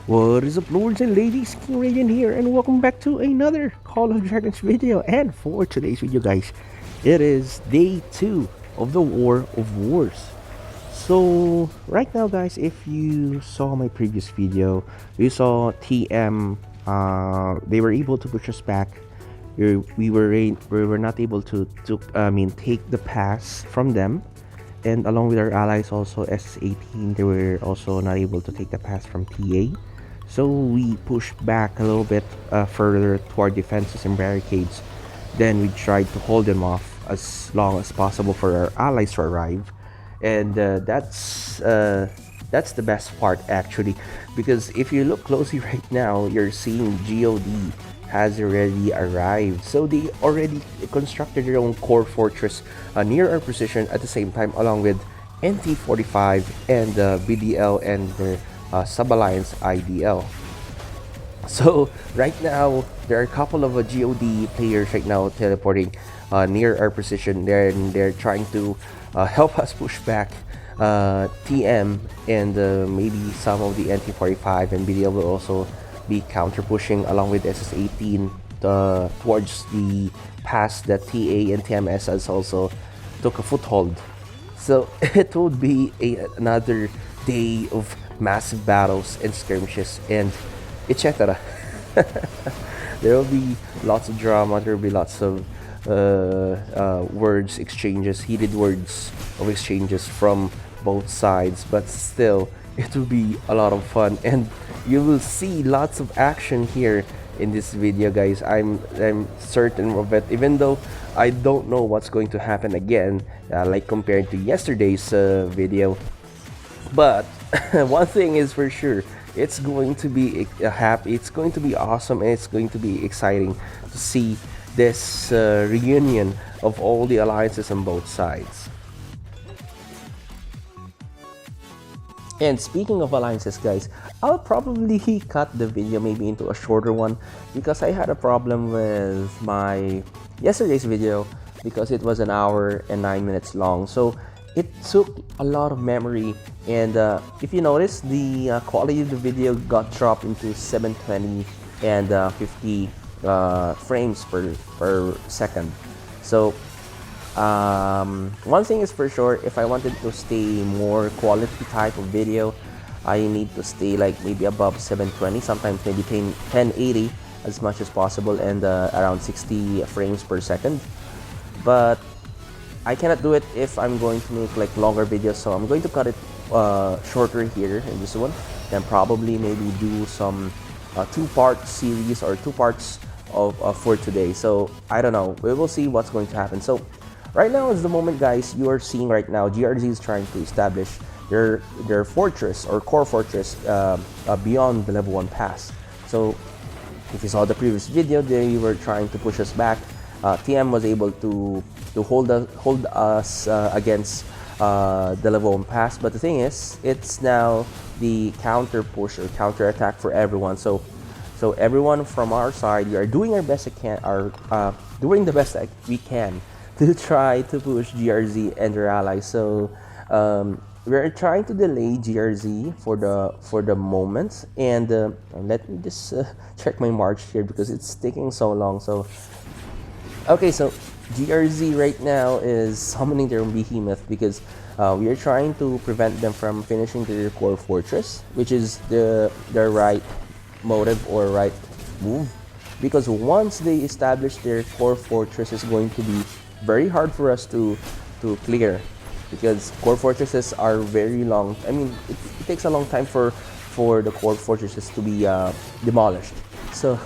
What is up, lords and ladies? King Radiant here, and welcome back to another Call of Dragons video. And for today's video, guys, it is day 2 of the War of Wars. So, right now, guys, if you saw my previous video, you saw TM, they were able to push us back. We were not able to take the pass from them. And along with our allies also, SS18, they were also not able to take the pass from TA. So we pushed back a little bit further toward defenses and barricades. Then we tried to hold them off as long as possible for our allies to arrive. And that's the best part, actually, because if you look closely right now, you're seeing GOD has already arrived. So they already constructed their own core fortress near our position at the same time, along with NT45 and BDL and their sub-alliance IDL. So right now there are a couple of GOD players right now teleporting near our position. They're trying to help us push back TM, and maybe some of the NT45 and BDL will also be counter pushing along with SS18 towards the pass that TA and TMS has also took a foothold. So it would be another day of massive battles and skirmishes and etc. There will be lots of drama. There will be lots of words exchanges, heated words of exchanges from both sides, but still it will be a lot of fun, and you will see lots of action here in this video, guys. I'm certain of it, even though I don't know what's going to happen again, like compared to yesterday's video. But one thing is for sure, it's going to be happy, it's going to be awesome, and it's going to be exciting to see this reunion of all the alliances on both sides. And speaking of alliances, guys, I'll probably cut the video maybe into a shorter one, because I had a problem with my yesterday's video because it was 1 hour and 9 minutes long. So it took a lot of memory, and if you notice, the quality of the video got dropped into 720 and 50 frames per second. So one thing is for sure, if I wanted to stay more quality type of video, I need to stay like maybe above 720, sometimes maybe 1080 as much as possible, and around 60 frames per second. But I cannot do it if I'm going to make like longer videos, so I'm going to cut it shorter here in this one, then probably maybe do some 2-part series or 2 parts of for today. So I don't know, we will see what's going to happen. So right now is the moment, guys. You are seeing right now GRZ is trying to establish their fortress or core fortress beyond the level 1 pass. So if you saw the previous video, they were trying to push us back. TM was able to hold us against the level 1 pass, but the thing is, it's now the counter push or counter attack for everyone. So everyone from our side, we are doing our best doing the best that we can to try to push GRZ and their allies. So we're trying to delay GRZ for the moment, and let me just check my march here because it's taking so long. So okay, so GRZ right now is summoning their behemoth because we are trying to prevent them from finishing their core fortress, which is their right motive or right move, because once they establish their core fortress, it's going to be very hard for us to clear, because core fortresses are very long. I mean, it takes a long time for the core fortresses to be demolished. So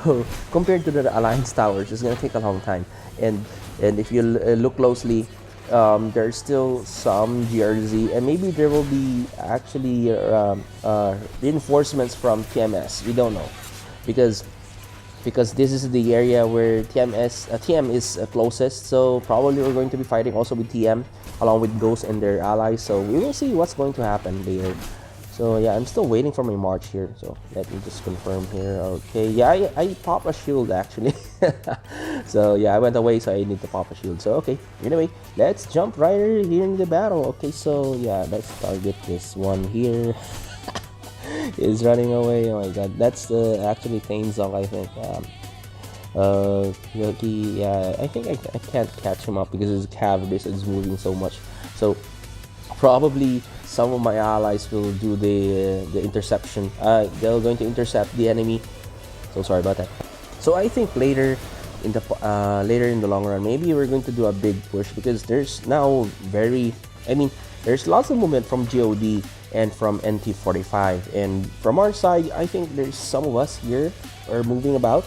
compared to the alliance towers, it's going to take a long time. And if you look closely, there's still some GRZ, and maybe there will be actually reinforcements from TMS. We don't know, because this is the area where TM is closest. So probably we're going to be fighting also with TM along with Ghost and their allies. So we will see what's going to happen later. So yeah, I'm still waiting for my march here. So let me just confirm here. Okay, yeah, I pop a shield actually. So yeah, I went away, so I need to pop a shield. So okay, anyway, let's jump right here in the battle. Okay, so yeah, let's target this one here. Is running away. Oh my god, that's actually Tainzong, I think. Yeah, I think I can't catch him up because his cav base is moving so much. So probably some of my allies will do the interception. They're going to intercept the enemy. So sorry about that. So I think later in the long run, maybe we're going to do a big push because there's now there's lots of movement from GOD and from NT45, and from our side, I think there's some of us here are moving about.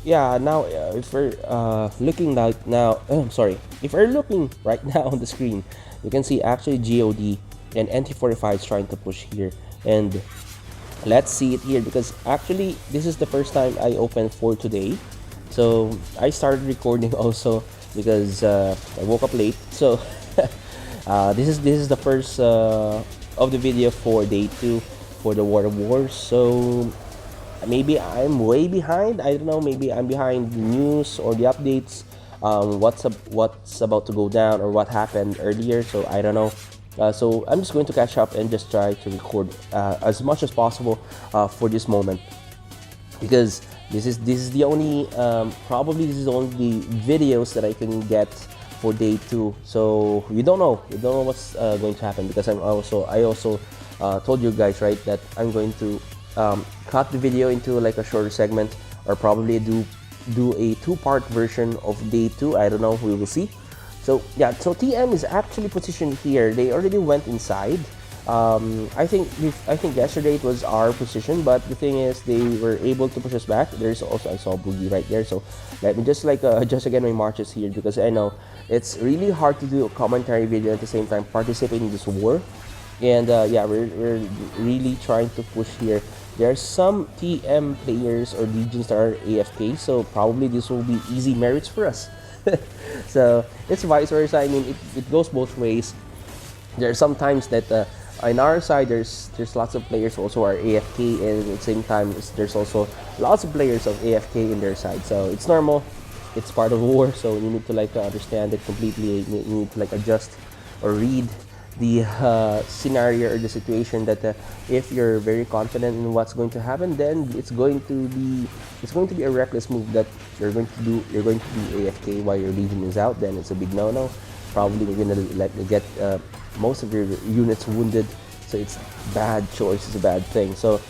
Yeah, now if we're looking like now, sorry, if we're looking right now on the screen, you can see actually GOD and NT45 is trying to push here, and let's see it here because actually this is the first time I opened for today. So I started recording also because I woke up late. So this is the first of the video for day 2 for the War of Wars. So maybe I'm way behind. I don't know. Maybe I'm behind the news or the updates. What's about to go down or what happened earlier. So I don't know. So I'm just going to catch up and just try to record as much as possible for this moment, because this is the only probably this is the only videos that I can get for day 2. So we don't know what's going to happen, because I also told you guys, right, that I'm going to cut the video into like a shorter segment, or probably do a 2-part version of day 2. I don't know, we will see. So yeah, so TM is actually positioned here. They already went inside. I think yesterday it was our position, but the thing is they were able to push us back. There's also, I saw Boogie right there, so let me just like adjust again my marches here, because I know it's really hard to do a commentary video at the same time participating in this war. And yeah, we're really trying to push here. There are some TM players or legions that are AFK, so probably this will be easy merits for us. So it's vice versa. I mean, it goes both ways. There are some times that on our side there's lots of players who also are AFK, and at the same time there's also lots of players of AFK in their side. So it's normal, it's part of war, so you need to like understand it completely. You need to like adjust or read the scenario or the situation, that if you're very confident in what's going to happen, then it's going to be a reckless move that you're going to be AFK while your legion is out. Then it's a big no-no. Probably you're gonna like get most of your units wounded, so it's bad choice. It's a bad thing. So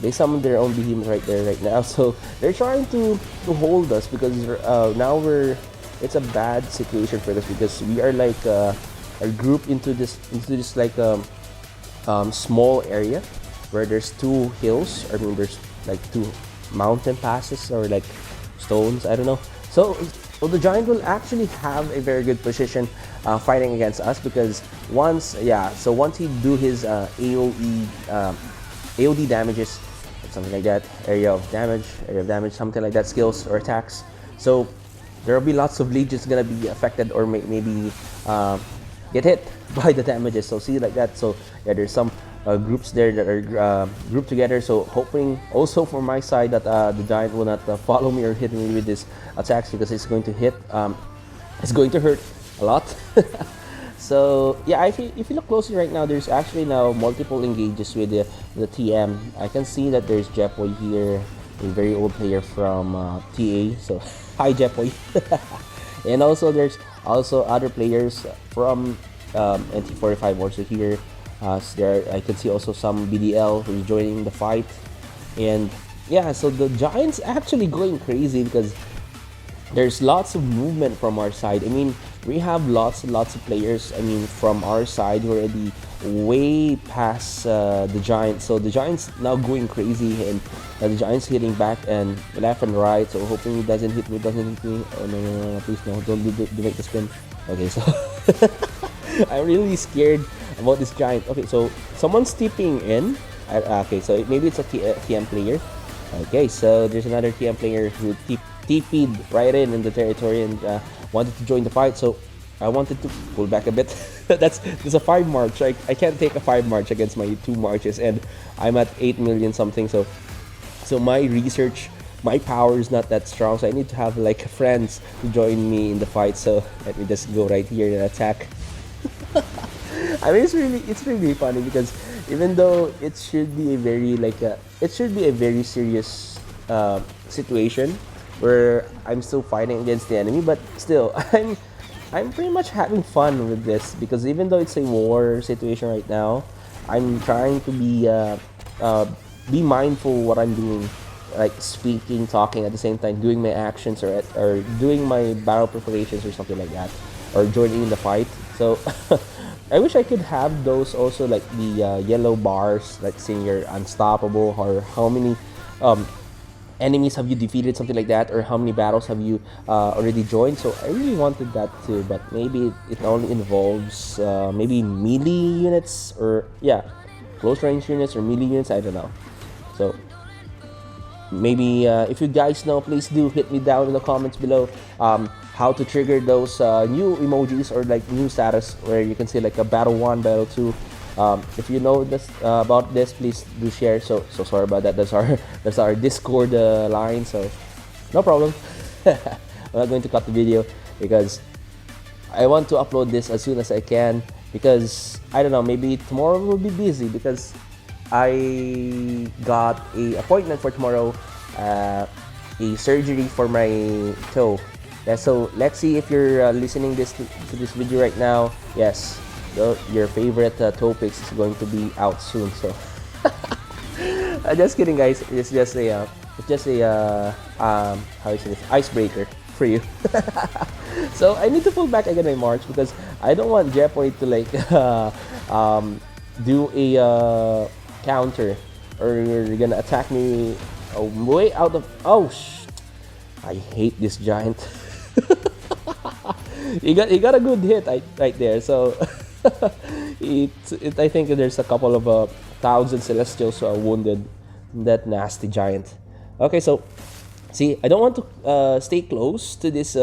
they summoned their own behemoth right there right now, so they're trying to hold us, because now it's a bad situation for us, because we are like are grouped into this like small area where there's 2 hills. I mean, there's like 2 mountain passes or like stones, I don't know. So the giant will actually have a very good position fighting against us, because once he do his AOD damages, something like that, area of damage, something like that, skills or attacks. So there will be lots of legions gonna be affected, or maybe get hit by the damages. So see like that. So yeah, there's some groups there that are grouped together. So hoping also for my side that the giant will not follow me or hit me with this attacks, because it's going to hit, it's going to hurt a lot. So yeah, if you look closely right now, there's actually now multiple engages with the TM. I can see that there's Jepoy here, a very old player from TA. So hi Jepoy. And also there's also other players from NT45 also here. So I can see also some BDL who's joining the fight. And yeah, so the giant's actually going crazy, because there's lots of movement from our side. I mean, we have lots and lots of players. I mean, from our side, we're already way past the giant. So the giant's now going crazy, and the giant's hitting back and left and right. So hoping he doesn't hit me. Oh no, please no! Don't make the spin. Okay, so I'm really scared about this giant. Okay, so someone's tipping in. Okay, so maybe it's a TM player. Okay, so there's another TM player who TP'd right in the territory and wanted to join the fight. So I wanted to pull back a bit. There's a 5 march. I can't take a 5 march against my 2 marches, and I'm at 8 million something. So my research, my power is not that strong. So I need to have like friends to join me in the fight. So let me just go right here and attack. I mean, it's really funny, because Even though it should be a very serious situation where I'm still fighting against the enemy, but still I'm pretty much having fun with this because even though it's a war situation right now, I'm trying to be mindful what I'm doing, like speaking, talking at the same time, doing my actions or doing my battle preparations or something like that, or joining in the fight. So I wish I could have those also, like the yellow bars, like saying you're unstoppable or how many enemies have you defeated, something like that, or how many battles have you already joined. So I really wanted that too, but maybe it only involves maybe melee units, or yeah, close range units or melee units, I don't know. So maybe if you guys know, please do hit me down in the comments below how to trigger those new emojis or like new status where you can see like a battle 1, battle 2. If you know this about this, please do share. So sorry about that. That's our Discord line. So no problem. I'm not going to cut the video because I want to upload this as soon as I can, because I don't know, maybe tomorrow will be busy because I got a appointment for tomorrow, a surgery for my toe. Yeah, so let's see if you're listening to this video right now. Yes, your favorite toe picks is going to be out soon. So just kidding, guys. It's just a how is this, icebreaker for you. So I need to pull back again in March because I don't want Jepoy to like do a counter, or you're gonna attack me way out of. I hate this giant. he got a good hit right there. So I think there's a couple of thousand celestials wounded that nasty giant. Okay, so see, I don't want to stay close to this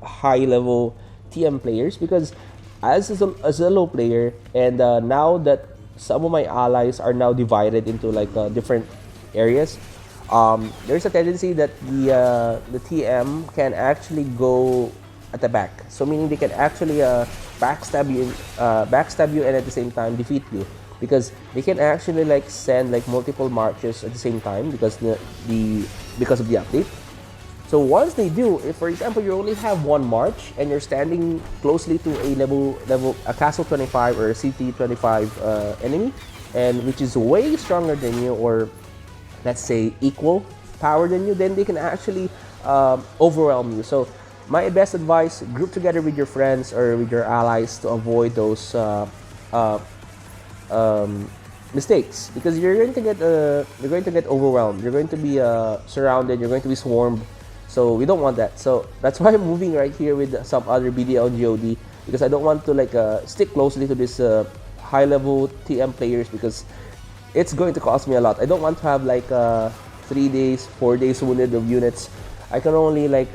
high level TM players because as a low player, and now that some of my allies are now divided into like different areas, there's a tendency that the TM can actually go at the back. So meaning they can actually backstab you and at the same time defeat you, because they can actually like send like multiple marches at the same time because because of the update. So once they do, if for example you only have one march and you're standing closely to a castle 25 or a CT 25 enemy, and which is way stronger than you, or let's say equal power than you, then they can actually overwhelm you. So my best advice: group together with your friends or with your allies to avoid those mistakes, because you're going to get overwhelmed. You're going to be surrounded. You're going to be swarmed. So we don't want that. So that's why I'm moving right here with some other BDL and GOD, because I don't want to like stick closely to this high level TM players, because it's going to cost me a lot. I don't want to have like 3 days, 4 days wounded of units. I can only like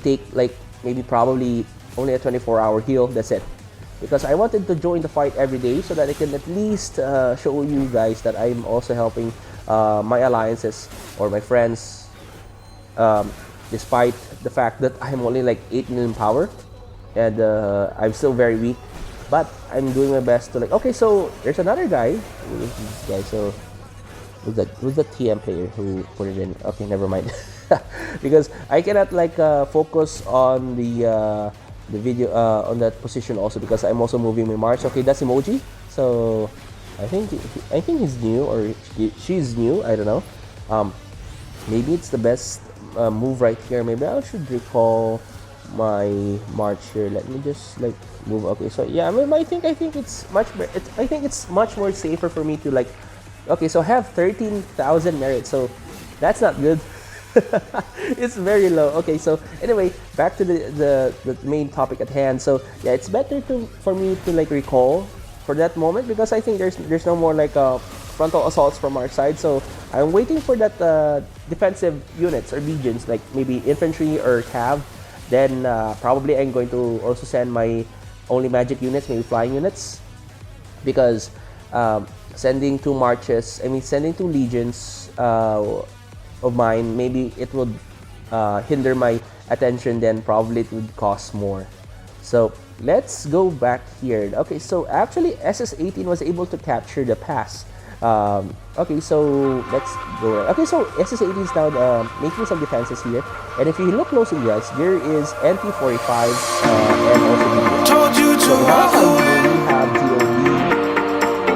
take like maybe probably only a 24-hour heal. That's it, because I wanted to join the fight every day so that I can at least show you guys that I'm also helping my alliances or my friends, despite the fact that I'm only like 8 million power and I'm still very weak. But I'm doing my best to like. Okay, so there's another guy. Who's this guy? So who's the TM player who put it in? Okay, never mind. Because I cannot like focus on the video on that position also, because I'm also moving my march. Okay, that's emoji. So I think he's new, or she's new. I don't know. Maybe it's the best move right here. Maybe I should recall my march here. Let me just like move. Okay, so yeah, I think it's much better. I think it's much more safer for me to like. Okay, so I have 13,000 merits, so that's not good. It's very low. Okay, so anyway, back to the main topic at hand. So yeah, it's better for me to like recall for that moment, because I think there's no more like frontal assaults from our side. So I'm waiting for that defensive units or legions, like maybe infantry or cav. Then probably I'm going to also send my only magic units, maybe flying units, because sending 2 legions of mine, maybe it would hinder my attention, then probably it would cost more. So let's go back here. Okay, so actually SS18 was able to capture the pass. Okay, so let's go. Okay, so SS18 is now making some defenses here, and if you look closely, guys, there is NT45 and also BDS. So in our side, we have GOB.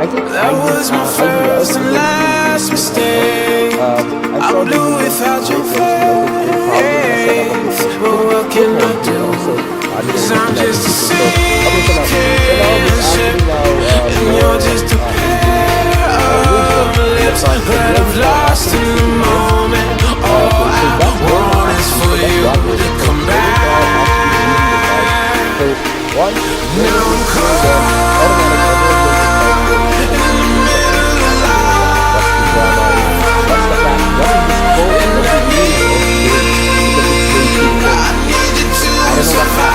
I think that was my first and last mistake. I would do without your faith. But what can I do? Cause I'm just a sinking ship, and you're just a pair of lips that I've lost in the moment. All I want is for you to come back. Now I'm caught in the middle of life, and I need you to survive.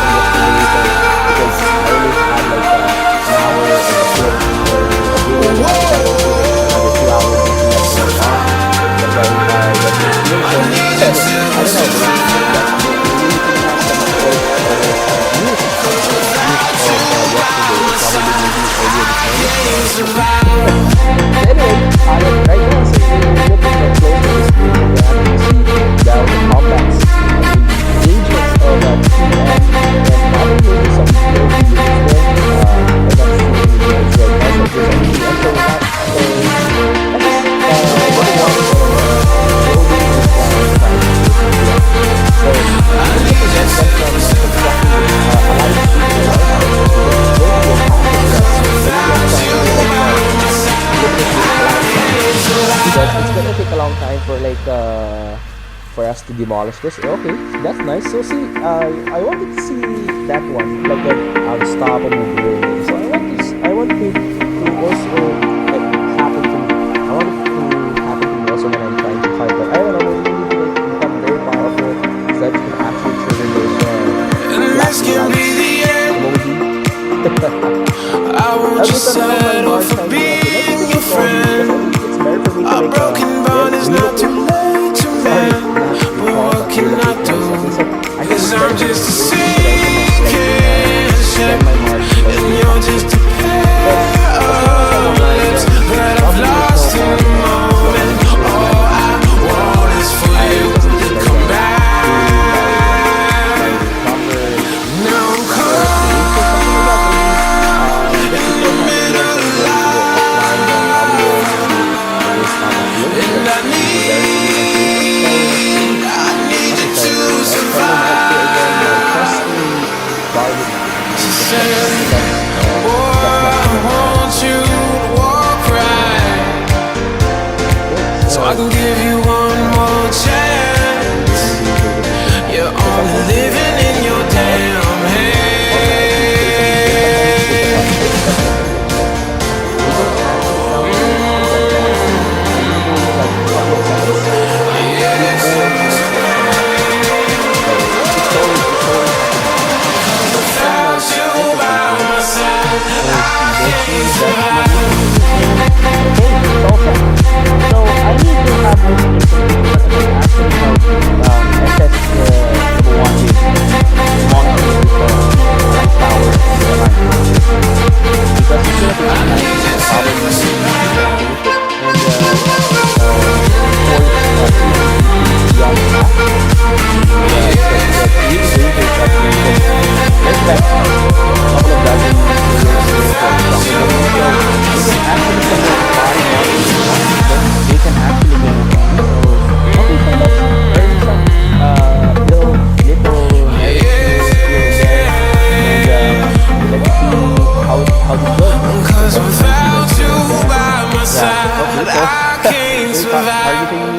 For us to demolish this. Okay, that's nice. So see, I wanted to see that one, like an unstoppable building. So I want to also like happen to me. I want it to happen to me also when I'm trying to fight. But I don't know, maybe we need to like, become very powerful so that you can actually trigger those this can be the end. I won't just settle for being your friend. A broken bond is not too late to mend. But what can I do? Cause I'm just a sinking ship, and you're just a pair of lips that I've lost in the moment. All I want is for you to come back. Now I'm caught in the middle of life, and I need you to survive. She said, oh, I want you to walk right, so I can give you one more chance. You're only living in your damn head.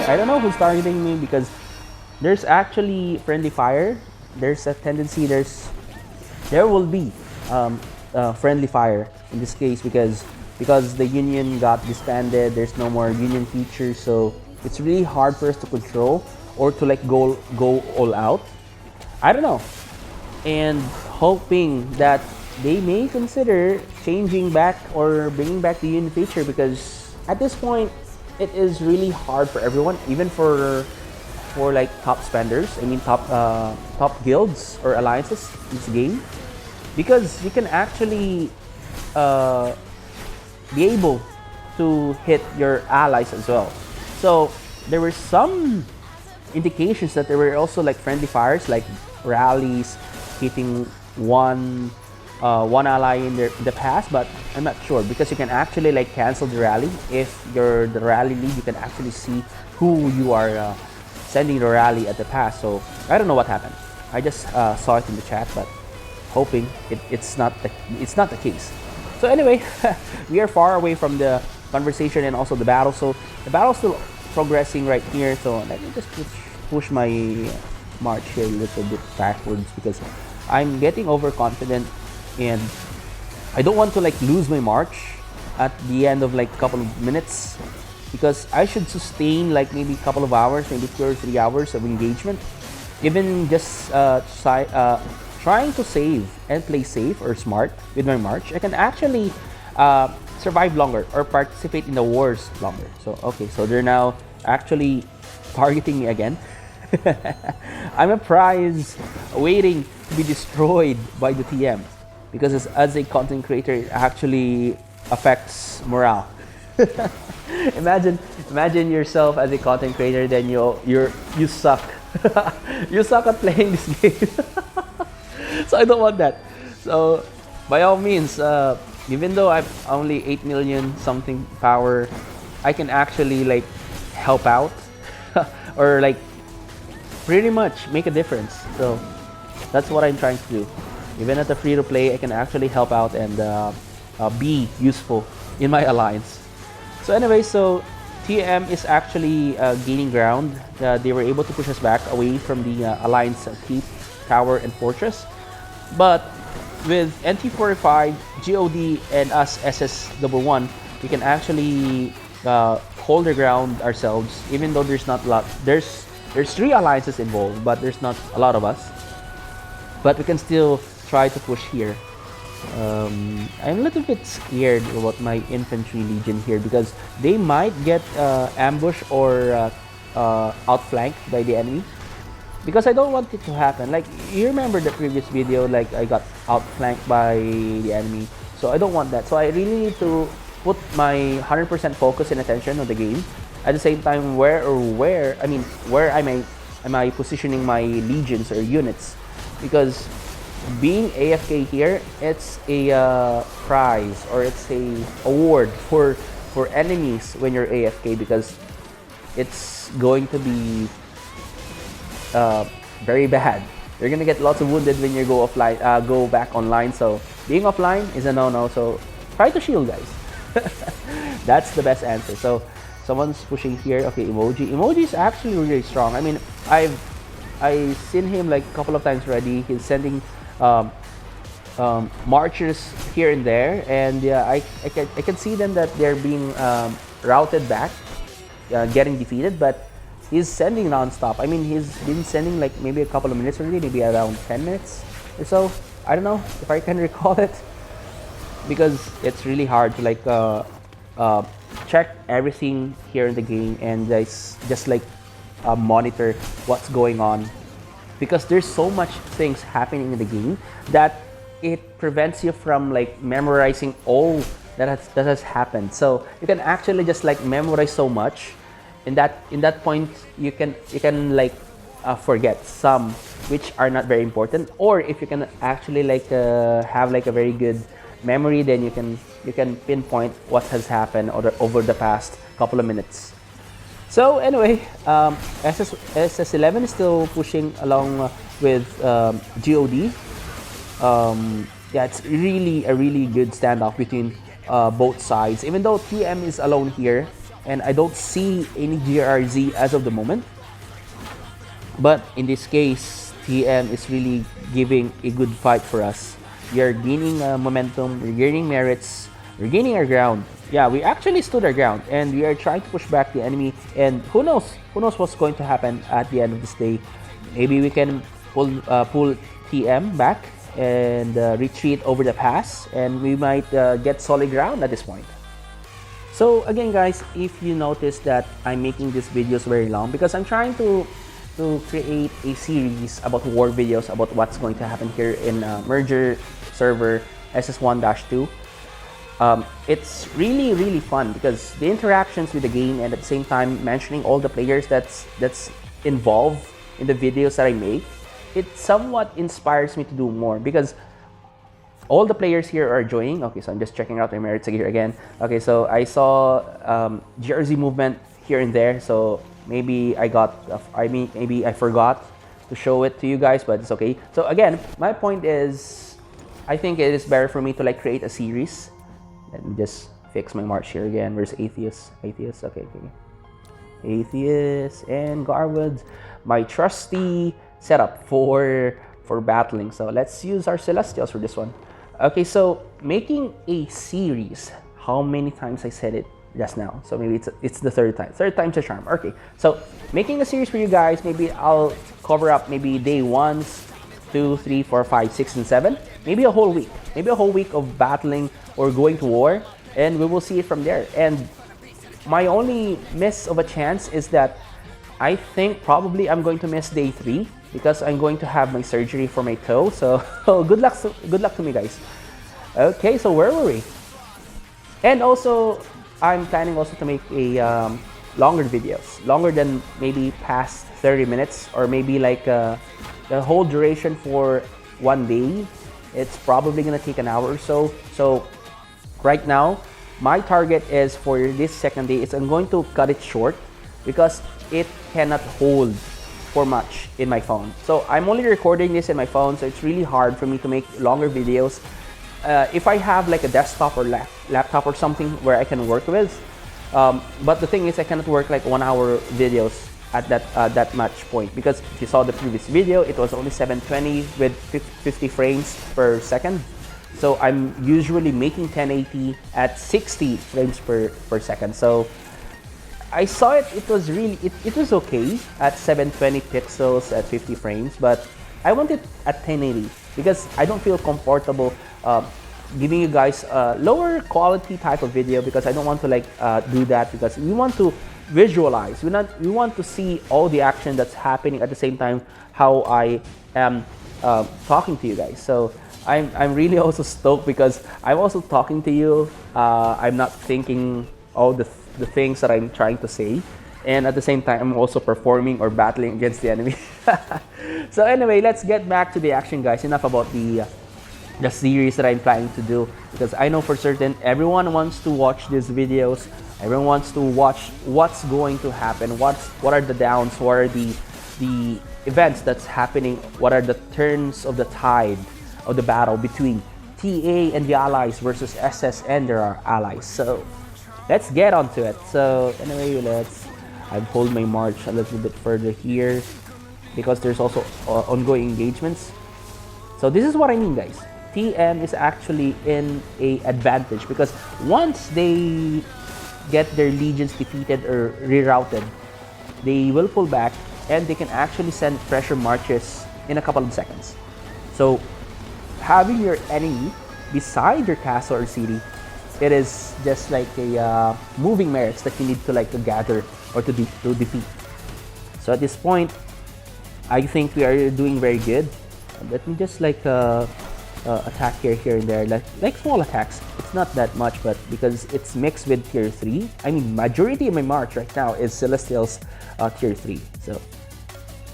I don't know who's targeting me because there's actually friendly fire. There's a tendency there will be friendly fire in this case because the union got disbanded. There's no more union features, so it's really hard for us to control or to like go all out. I don't know, and hoping that they may consider changing back or bringing back the union feature because at this point it is really hard for everyone, even for like top spenders. I mean top guilds or alliances in this game. because you can actually be able to hit your allies as well. So there were some indications that there were also like friendly fires, like rallies hitting one ally in the past, but I'm not sure because you can actually like cancel the rally. If you're the rally lead, you can actually see who you are sending the rally at the pass. So I don't know what happened. I just saw it in the chat, but hoping it's not the case. So anyway, we are far away from the conversation and also the battle. So the battle's still progressing right here. So let me just push my march here a little bit backwards because I'm getting overconfident and I don't want to like lose my march at the end of like a couple of minutes, because I should sustain like maybe a couple of hours, maybe 2 or 3 hours of engagement. Even just trying to save and play safe or smart with my march, I can actually survive longer or participate in the wars longer. So okay, so they're now actually targeting me again. I'm a prize waiting to be destroyed by the TM, because as a content creator, it actually affects morale. imagine yourself as a content creator, then you suck. You suck at playing this game. So I don't want that. So by all means, even though I'm only 8 million something power, I can actually like help out or like pretty much make a difference. So that's what I'm trying to do. Even at the free to play, I can actually help out and be useful in my alliance. So anyway, so TM is actually gaining ground. They were able to push us back away from the alliance keep, tower, and fortress. But with NT45, GOD, and us SS11, we can actually hold the ground ourselves, even though there's not a lot. There's 3 alliances involved, but there's not a lot of us. But we can still try to push here. I'm a little bit scared about my infantry legion here because they might get ambushed or outflanked by the enemy. Because I don't want it to happen. Like, you remember the previous video, like I got outflanked by the enemy. So I don't want that. So I really need to put my 100% focus and attention on the game. At the same time, where am I positioning my legions or units? Because being AFK here, it's a prize, or it's a award for enemies when you're AFK, because it's going to be very bad. You're gonna get lots of wounded when you go offline, go back online. So being offline is a no-no. So try to shield, guys. That's the best answer. So someone's pushing here. Okay, Emoji is actually really strong. I mean, I've seen him like a couple of times already. He's sending marchers here and there, and yeah, I can see them that they're being routed back, getting defeated, but he's sending non-stop. I mean, he's been sending like maybe a couple of minutes already, maybe around 10 minutes or so. I don't know if I can recall it, because it's really hard to like check everything here in the game and just like monitor what's going on, because there's so much things happening in the game that it prevents you from like memorizing all that has happened. So you can actually just like memorize so much. In that point, you can like forget some which are not very important, or if you can actually like have like a very good memory, then you can pinpoint what has happened over the past couple of minutes. So anyway, SS11 is still pushing along with GOD. Yeah, it's really a really good standoff between both sides, even though TM is alone here and I don't see any GRZ as of the moment. But in this case, TM is really giving a good fight for us. We are gaining momentum, we're gaining merits, we're gaining our ground. Yeah, we actually stood our ground and we are trying to push back the enemy, and who knows what's going to happen at the end of this day. Maybe we can pull TM back and retreat over the pass, and we might get solid ground at this point. So again, guys, if you notice that I'm making these videos very long, because I'm trying to create a series about war videos, about what's going to happen here in Merger server SS1-2. It's really fun because the interactions with the game, and at the same time mentioning all the players that's involved in the videos that I make, it somewhat inspires me to do more because all the players here are joining. Okay, so I'm just checking out my merits here again. Okay, so I saw jersey movement here and there, so maybe maybe I forgot to show it to you guys, but it's okay. So again, my point is, I think it is better for me to like create a series. Let me just fix my march here again. Where's Atheist? Okay. Atheist and Garwood, my trusty setup for battling. So let's use our Celestials for this one. Okay, so making a series. How many times I said it just now? So maybe it's the third time. Third time's a charm. Okay, so making a series for you guys. Maybe I'll cover up maybe day 1, 2, 3, 4, 5, 6, and 7. Maybe a whole week. Maybe a whole week of battling or going to war, and we will see it from there. And my only miss of a chance is that I think probably I'm going to miss day 3 because I'm going to have my surgery for my toe. So good luck to me, guys. Okay, so where were we? And also, I'm planning also to make a longer videos, longer than maybe past 30 minutes, or maybe like the whole duration for one day. It's probably gonna take an hour or so. So right now, my target is for this second day is I'm going to cut it short because it cannot hold for much in my phone. So I'm only recording this in my phone, so it's really hard for me to make longer videos. If I have like a desktop or laptop or something where I can work with, but the thing is I cannot work like 1 hour videos at that much point, because if you saw the previous video, it was only 720 with 50 frames per second. So I'm usually making 1080 at 60 frames per second. So I saw it was really, it was okay at 720 pixels at 50 frames, but I want it at 1080 because I don't feel comfortable giving you guys a lower quality type of video, because I don't want to like do that, because we want to visualize, we want to see all the action that's happening at the same time how I am talking to you guys. So I'm really also stoked because I'm also talking to you. I'm not thinking all the things that I'm trying to say, and at the same time I'm also performing or battling against the enemy. So anyway, let's get back to the action, guys. Enough about the series that I'm planning to do, because I know for certain everyone wants to watch these videos. Everyone wants to watch what's going to happen, what are the downs, what are the events that's happening, what are the turns of the tide of the battle between TA and the allies versus SS and their allies. So let's get onto it. So anyway, I've pulled my march a little bit further here because there's also ongoing engagements. So this is what I mean, guys. TM is actually in a advantage because once they get their legions defeated or rerouted, they will pull back and they can actually send pressure marches in a couple of seconds. So having your enemy beside your castle or city, it is just like a moving merits that you need to like to gather or to defeat. So at this point, I think we are doing very good. Let me just like attack here and there, like small attacks. It's not that much, but because it's mixed with tier 3, I mean majority of my march right now is Celestials tier 3. So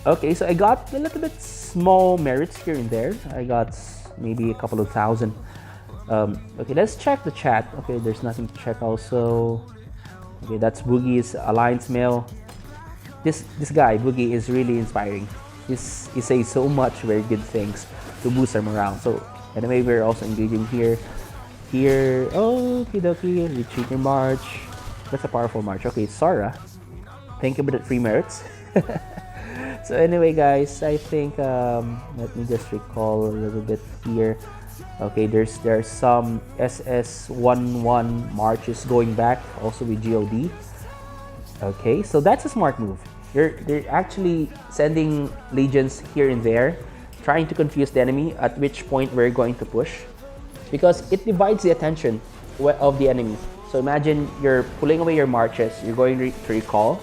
okay, so I got a little bit small merits here and there. I got maybe a couple of thousand. Okay, let's check the chat. Okay, there's nothing to check also. Okay, that's Boogie's Alliance Mail. This guy Boogie is really inspiring. He says so much very good things to boost our morale. So anyway, we're also engaging here. Okie dokie, retreat your march. That's a powerful march. Okay, Sara, thank you for the free merits. So anyway, guys, I think let me just recall a little bit here. Okay, there's some SS11 marches going back also with GOD. Okay, so that's a smart move. They're actually sending legions here and there, trying to confuse the enemy, at which point we're going to push, because it divides the attention of the enemy. So imagine you're pulling away your marches, you're going to recall,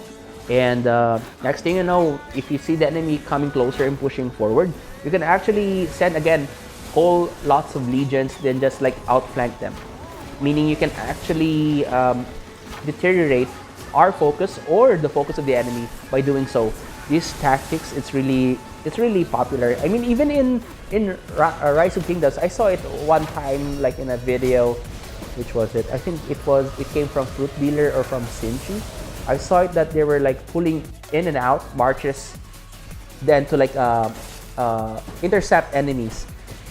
and next thing you know, if you see the enemy coming closer and pushing forward, you can actually send again whole lots of legions, then just like outflank them. Meaning you can actually deteriorate our focus or the focus of the enemy by doing so. These tactics, it's really popular. I mean, even in Rise of Kingdoms, I saw it one time, like in a video. Which was it? I think it came from Fruit Dealer or from Sinchi. I saw it that they were like pulling in and out marches, then to like intercept enemies.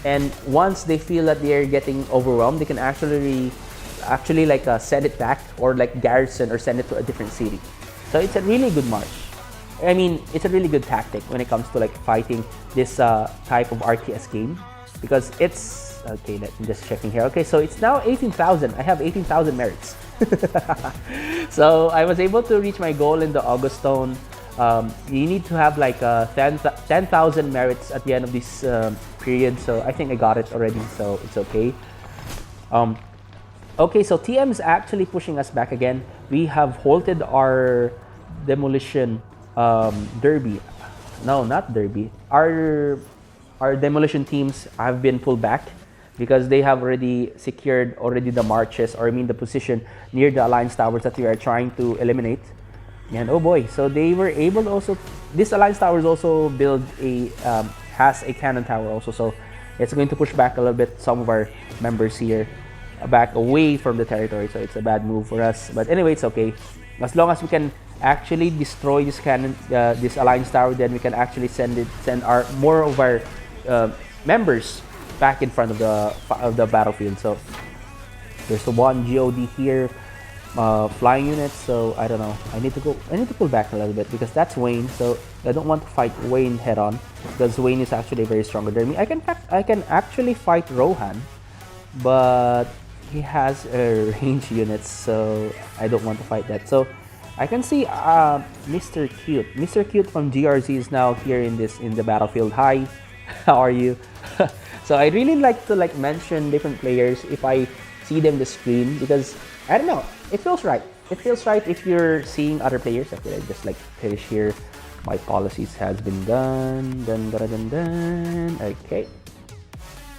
And once they feel that they're getting overwhelmed, they can actually like send it back or like garrison or send it to a different city. So it's a really good march. I mean, it's a really good tactic when it comes to like fighting this type of RTS game, because it's okay. I'm just checking here. Okay, so it's now 18,000. I have 18,000 merits. So I was able to reach my goal in the Augustone. You need to have like 10,000 merits at the end of this period. So I think I got it already. So it's okay. Okay, so TM is actually pushing us back again. We have halted our demolition derby. No, not derby. Our demolition teams have been pulled back because they have already secured the marches, or I mean the position near the Alliance Towers that we are trying to eliminate. And oh boy, so they were able to also, this Alliance Towers also has a cannon tower also, so it's going to push back a little bit some of our members here back away from the territory. So it's a bad move for us, but anyway, it's okay. As long as we can actually destroy this cannon, this Alliance Tower, then we can actually send more of our members back in front of the battlefield. So there's the one GOD here, flying units. So I don't know. I need to pull back a little bit because that's Wayne. So I don't want to fight Wayne head on because Wayne is actually very stronger than me. I can actually fight Rohan, but he has range units, so I don't want to fight that. So I can see Mr. Cute. Mr. Cute from GRZ is now here in the battlefield. Hi, how are you? So I really like to mention different players if I see them on the screen, because I don't know, it feels right. It feels right if you're seeing other players. Okay, I just finish here. My policies has been done. Done.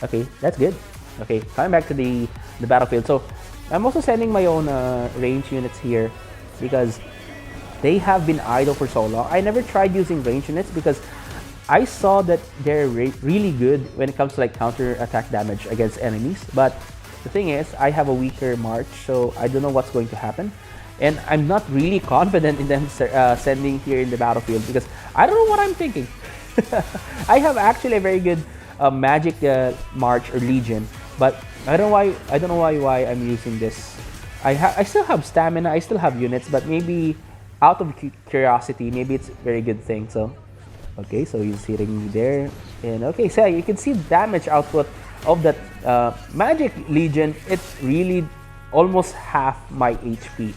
Okay, that's good. Okay, coming back to the battlefield. So I'm also sending my own range units here because they have been idle for so long. I never tried using range units because I saw that they're really good when it comes to counter-attack damage against enemies. But the thing is, I have a weaker march, so I don't know what's going to happen. And I'm not really confident in them sending here in the battlefield because I don't know what I'm thinking. I have actually a very good magic march or legion, but I don't know why I'm using this. I still have stamina, I still have units, but maybe out of curiosity, maybe it's a very good thing. So okay, so he's hitting me there, and okay, so you can see damage output of that magic legion. It's really almost half my HP.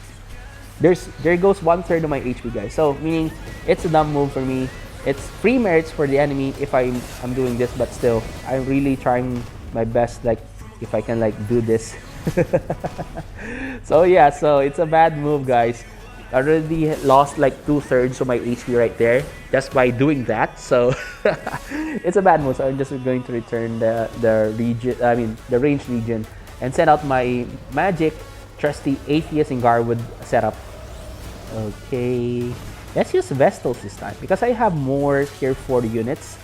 There goes 1/3 of my HP, guys. So meaning it's a dumb move for me. It's free merits for the enemy if I'm doing this, but still I'm really trying my best, if I can do this. So yeah, so it's a bad move, guys. I already lost 2/3 of my HP right there just by doing that. So it's a bad move. So I'm just going to return the range region and send out my magic trusty Atheist and Garwood setup. Okay, let's use Vestals this time because I have more tier 4 units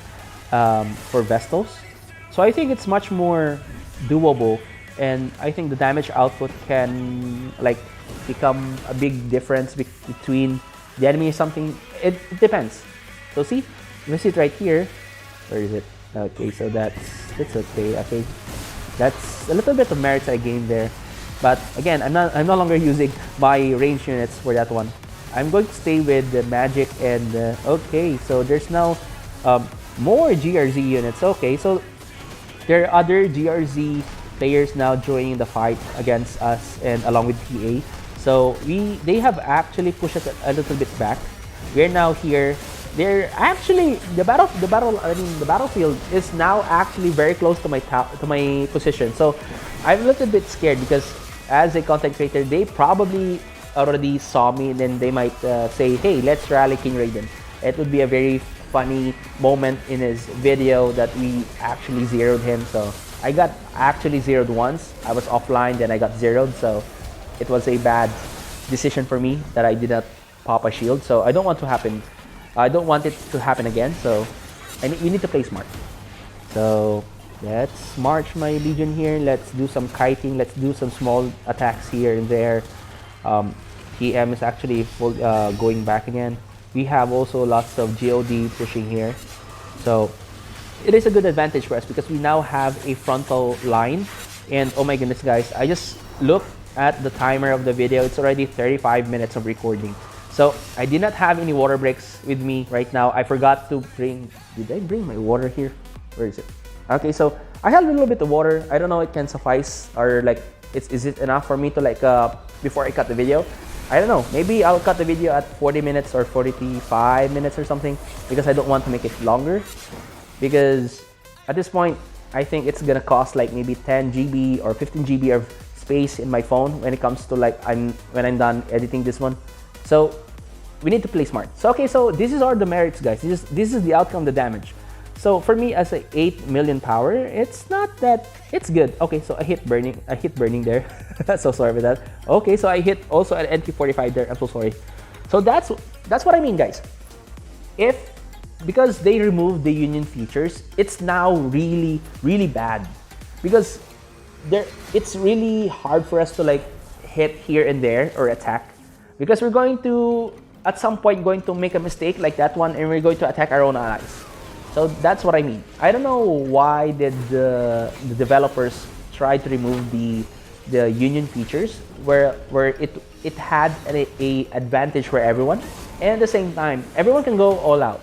for Vestals. So I think it's much more doable, and I think the damage output can become a big difference between the enemy or something. It depends. So see, visit right here. Where is it? Okay, so that's okay. Okay, that's a little bit of merits I gained there. But again, I'm no longer using my range units for that one. I'm going to stay with the magic and okay, so there's now more GRZ units. Okay, so there are other GRZ players now joining the fight against us and along with TA. So they have actually pushed us a little bit back. We're now here. They're actually the battlefield is now actually very close to my position. So I'm a little bit scared because as a content creator, they probably already saw me, and then they might say, hey, let's rally King Raiden. It would be a very funny moment in his video that we actually zeroed him. So I got actually zeroed once. I was offline, then I got zeroed. So it was a bad decision for me that I did not pop a shield. So I don't want to happen. I don't want it to happen again. So we need to play smart. So let's march my Legion here. Let's do some kiting. Let's do some small attacks here and there. TM is actually full, going back again. We have also lots of GOD pushing here. So it is a good advantage for us because we now have a frontal line. And oh my goodness, guys, I just looked at the timer of the video. It's already 35 minutes of recording. So I did not have any water breaks with me right now. I forgot to bring, did I bring my water here? Where is it? Okay, so I have a little bit of water. I don't know it can suffice or like, is it enough for me to like, before I cut the video? I don't know, maybe I'll cut the video at 40 minutes or 45 minutes or something because I don't want to make it longer. Because at this point, I think it's gonna cost like maybe 10 GB or 15 GB of space in my phone when it comes to like, when I'm done editing this one. So we need to play smart. So okay, so this is our demerits, guys. This is the outcome of the damage. So for me as a 8 million power, it's not that, it's good. Okay, so I hit burning there. So sorry for that. Okay, so I hit also an NT45 there. I'm so sorry. So that's what I mean, guys. Because they removed the union features, it's now really, really bad. Because it's really hard for us to like hit here and there or attack. Because we're going to, at some point, going to make a mistake like that one and we're going to attack our own allies. So that's what I mean. I don't know why did the developers try to remove the union features where it had a advantage for everyone, and at the same time everyone can go all out.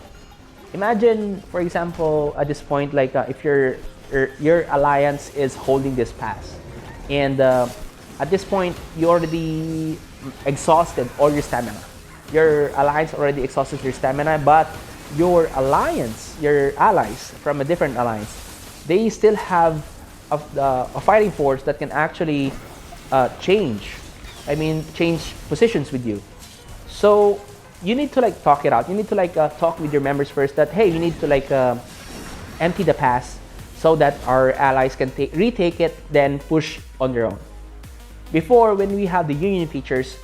Imagine, for example, at this point, like if your alliance is holding this pass, and at this point you already exhausted all your stamina. Your alliance already exhausted your stamina, but your allies from a different alliance, they still have a fighting force that can actually change positions with you. So you need to like talk it out. You need to like talk with your members first that, hey, you need to like empty the pass so that our allies can retake it, then push on their own. Before, when we have the union features,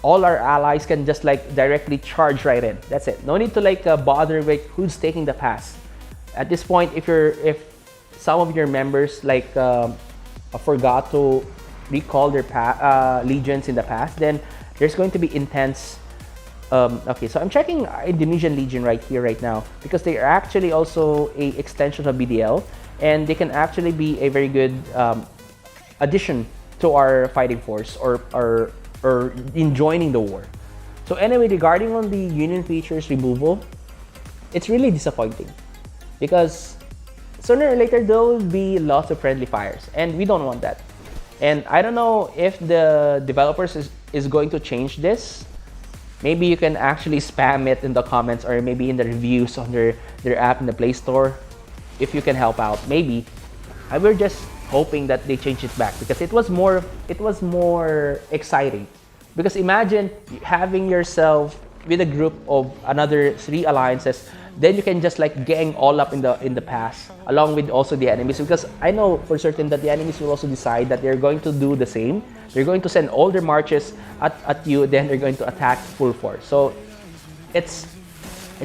all our allies can just like directly charge right in. That's it. No need to like bother with who's taking the pass. At this point, if some of your members like forgot to recall their legions in the past, then there's going to be intense. Okay, so I'm checking Indonesian Legion right here right now because they are actually also a extension of BDL, and they can actually be a very good addition to our fighting force or in joining the war. So anyway, regarding on the union features removal, it's really disappointing because sooner or later there will be lots of friendly fires, and we don't want that. And I don't know if the developers is going to change this. Maybe you can actually spam it in the comments or maybe in the reviews on their app in the Play Store if you can help out. Maybe. We're just hoping that they change it back because it was more exciting. Because imagine having yourself with a group of another 3 alliances, then you can just like gang all up in the pass along with also the enemies, because I know for certain that the enemies will also decide that they're going to do the same. They're going to send all their marches at you, then they're going to attack full force. So it's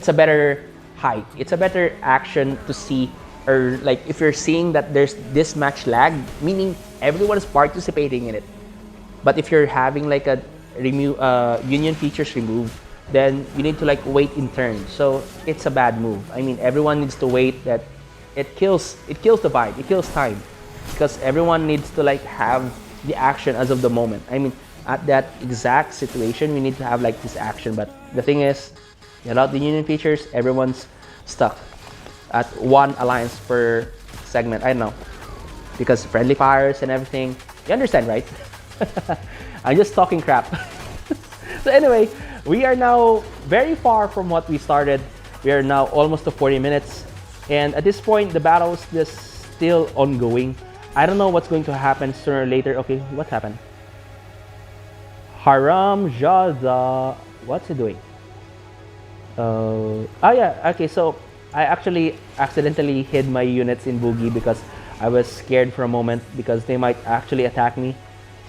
a better height. It's a better action to see, or like if you're seeing that there's this match lag, meaning everyone is participating in it. But if you're having like a union features removed, then you need to like wait in turn. So it's a bad move. I mean, everyone needs to wait. That it kills the vibe. It kills time because everyone needs to like have the action as of the moment. I mean, at that exact situation, we need to have like this action. But the thing is, without the union features, everyone's stuck at one alliance per segment. I don't know, because friendly fires and everything. You understand, right? I'm just talking crap. So anyway, we are now very far from what we started. We are now almost to 40 minutes. And at this point, the battle is just still ongoing. I don't know what's going to happen sooner or later. Okay, what happened? Haram Jada. What's he doing? Oh yeah, okay, so I actually accidentally hid my units in Boogie because I was scared for a moment because they might actually attack me.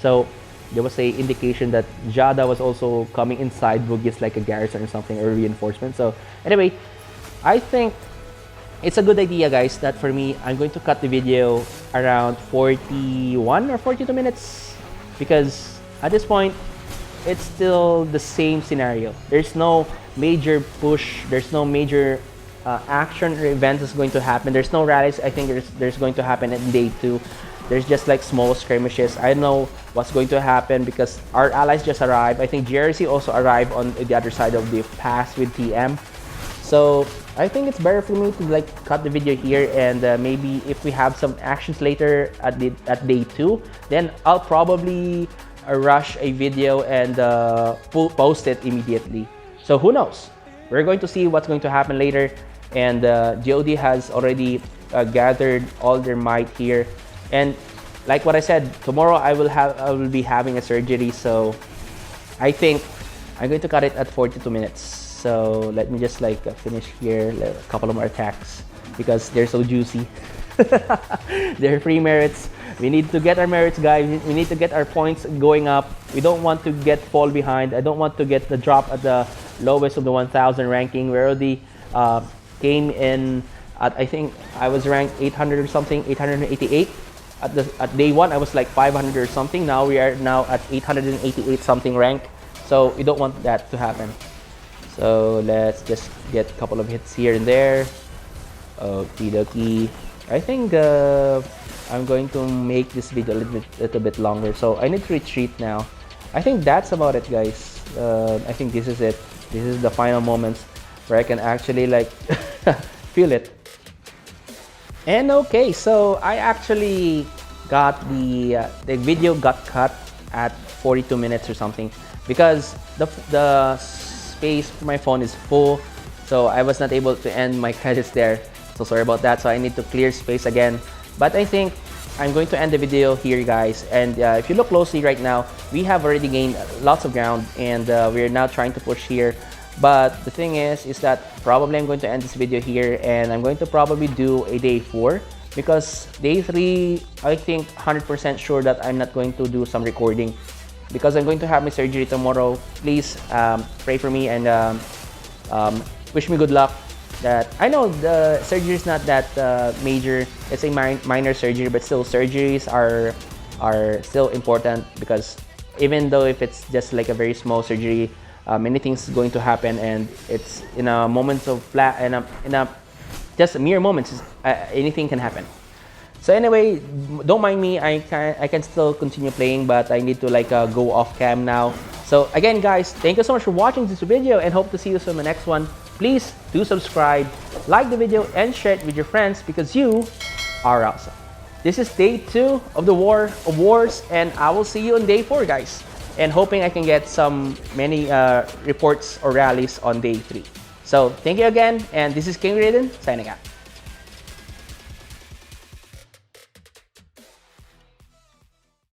So there was a indication that Jada was also coming inside Boogie's like a garrison or something, or reinforcement. So anyway, I think it's a good idea, guys, that for me, I'm going to cut the video around 41 or 42 minutes because at this point, it's still the same scenario. There's no major push. There's no major action or events that's going to happen. There's no rallies. I think there's going to happen in day 2. There's just like small skirmishes. I don't know what's going to happen because our allies just arrived. I think GRC also arrived on the other side of the pass with TM. So I think it's better for me to like cut the video here, and maybe if we have some actions later at day 2, then I'll probably rush a video and post it immediately. So who knows? We're going to see what's going to happen later. And GOD has already gathered all their might here. And like what I said, tomorrow I will be having a surgery. So I think I'm going to cut it at 42 minutes. So let me just like finish here a couple of more attacks because they're so juicy. They're free merits. We need to get our merits, guys. We need to get our points going up. We don't want to fall behind. I don't want to get the drop at the lowest of the 1000 ranking. We already came in at, I think I was ranked 800 or something, 888. At day 1, I was like 500 or something. Now we are now at 888 something rank. So we don't want that to happen. So let's just get a couple of hits here and there. Okie dokie. I think I'm going to make this video a little bit longer. So I need to retreat now. I think that's about it, guys. I think this is it. This is the final moments where I can actually like feel it. And okay, so I actually got the video got cut at 42 minutes or something because the space for my phone is full, so I was not able to end my credits there. So sorry about that. So I need to clear space again. But I think I'm going to end the video here, guys. And if you look closely right now, we have already gained lots of ground, and we're now trying to push here. But the thing is that probably I'm going to end this video here, and I'm going to probably do a day 4 because day 3, I think 100% sure that I'm not going to do some recording because I'm going to have my surgery tomorrow. Please pray for me and wish me good luck. That I know the surgery is not that major. It's a minor surgery, but still surgeries are still important because even though if it's just like a very small surgery, many things going to happen, and it's in a moment of flat in a just mere moments, anything can happen. So anyway, don't mind me. I can still continue playing, but I need to like go off cam now. So again, guys, thank you so much for watching this video, and hope to see you soon in the next one. Please do subscribe, like the video, and share it with your friends because you are awesome. This is day 2 of the War of Wars, and I will see you on day 4, guys. And hoping I can get many reports or rallies on day 3. So thank you again, and this is King Raiden signing out.